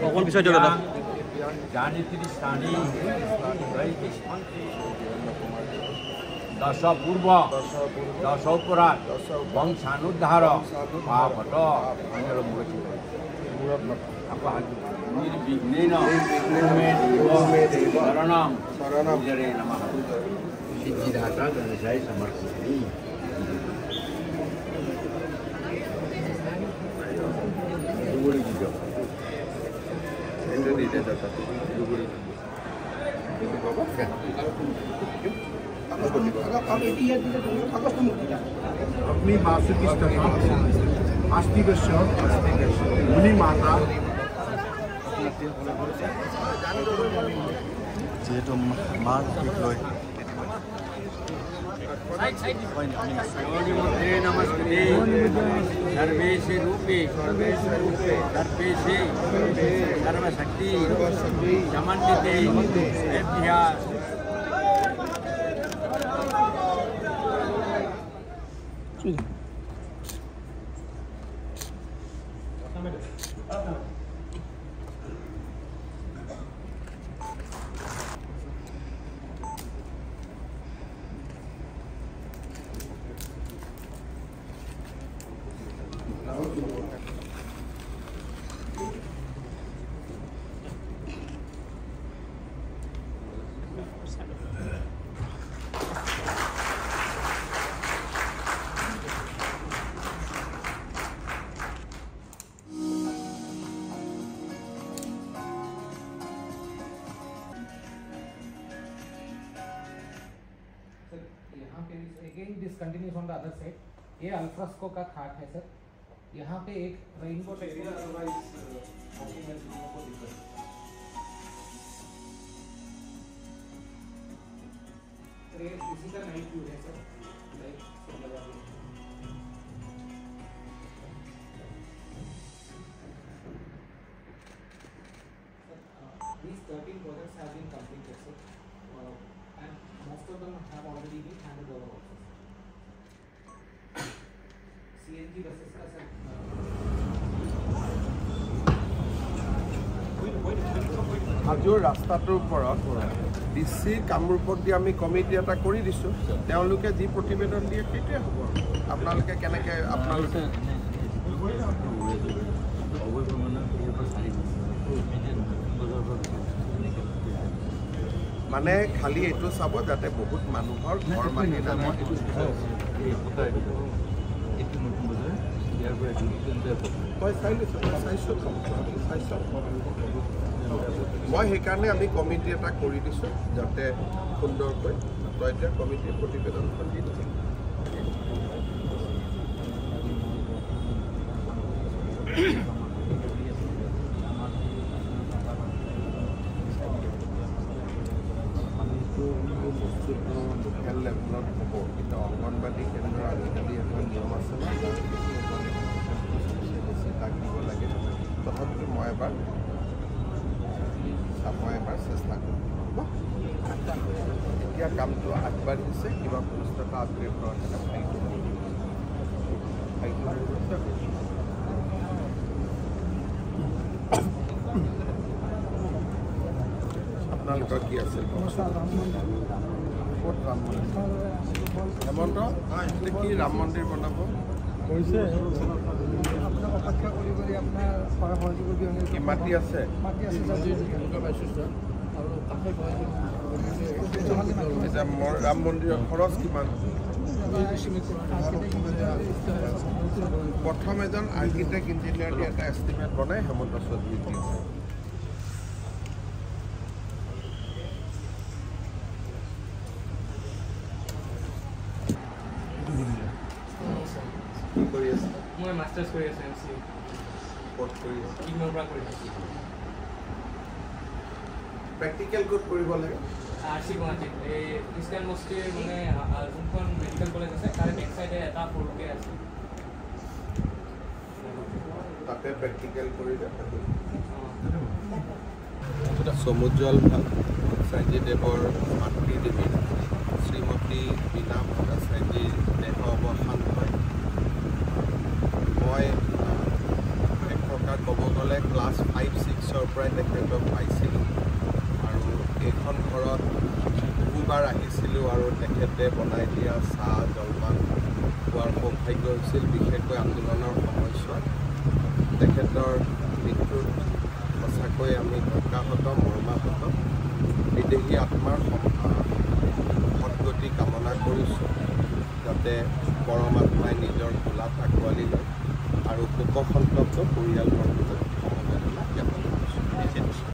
অকণ পিছুৱাই দিয়ক দাদা দশ পূর্ব দশ উপরাত বংশানুদ্ধার পাপট নির্বিঘ্নেন শরণম শরণে নমঃ সিদ্ধিদাতা গণেশায় সমর্পয়ামি দুগুড়ি দিও এন্ড দিতে দাদা দুগুড়ি কিন্তু বাবা अपनी वासुकी स्थल आस्तिकेश्वर मुनि माता যেহেতু মাৰ লৈ नमस्ते सर्वेशे रूपे सर्वेशे सर्वशक्ति समन्विते Again this continues on the other side. ये अल्फ्रेस्को का खाट है सर. यहाँ पे एक रेनबो टेक्निक इसी का नाइट व्यू है sir. These 13 projects have been completed, sir, and most of them have already been handed over also. CNG buses का सर আজিৰ ৰাস্তাটোৰ ওপৰত ডিচি কামৰূপক দি আমি কমিটি এটা কৰি দিছোঁ তেওঁলোকে যি প্ৰতিবেদন দিয়ে সেইটোৱে হ'ব আপোনালোকে কেনেকৈ আপোনালোকে মানে খালি এইটো চাব যাতে বহুত মানুহৰ ঘৰ মাটি নামত মই সেইকাৰণে আমি কমিটি এটা কৰি দিছোঁ যাতে সুন্দৰকৈ তই এতিয়া কমিটিৰ প্ৰতিবেদনখন দি দিছোঁ লোকেল লেভেলত হ'ব কিন্তু অংগনবাদী কেন্দ্ৰ আজিকালি এখন নিয়ম আছে বেছি তাক দিব লাগে তথাপিতো মই এবাৰ চেষ্টা কৰিম হ'ব এতিয়া কামটো আগবাঢ়িছে কিবা পুস্তকা আপগ্ৰেড কৰা থাকে আপোনালোকৰ কি আছে ক'ত ৰাম মন্দিৰ হেমন্ত কি ৰাম মন্দিৰ বনাব কৈছে কি মাটি আছে ৰাম মন্দিৰৰ খৰচ কিমান প্ৰথম এজন আৰ্কিটেক্ট ইঞ্জিনিয়াৰ দি এটা এষ্টিমেট বনাই হেমন্ত চৌধুৰী দি আছে मैं मास्टर्स कर एमसी कोर्स কৰি কিনৰ পৰা কৰি আছো প্ৰেক্টিকেল কোড কৰিব লাগে আৰসি গুৱাহাটী এই ইস্টাৰ্ণ মস্টিৰ মানে যোনখন মেডিকেল কলেজ আছে তাৰ বেক সাইডে এটা ফ্লোৰকে আছে তাতে প্ৰেক্টিকেল কৰিলে সমুজ্জ্বল ভাল সাইজি দেৱৰ মাতৃ দেৱী শ্ৰীমতী বীণা প্ৰথমবাৰ আহিছিলোঁ আৰু তেখেতে বনাই দিয়া চাহ জলপান খোৱাৰ সৌভাগ্য হৈছিল বিশেষকৈ আন্দোলনৰ সময়ছোৱাত তেখেতৰ মৃত্যুত সঁচাকৈ আমি শোকাহত মৰ্মাহত বিদেহী আত্মাৰ সদ্গতি কামনা কৰিছোঁ যাতে পৰমাত্মাই নিজৰ কোলাত আঁকোৱালি লয় আৰু শোকসন্তপ্ত পৰিয়ালবৰ্গলৈ সমবেদনা জ্ঞাপন কৰিছোঁ।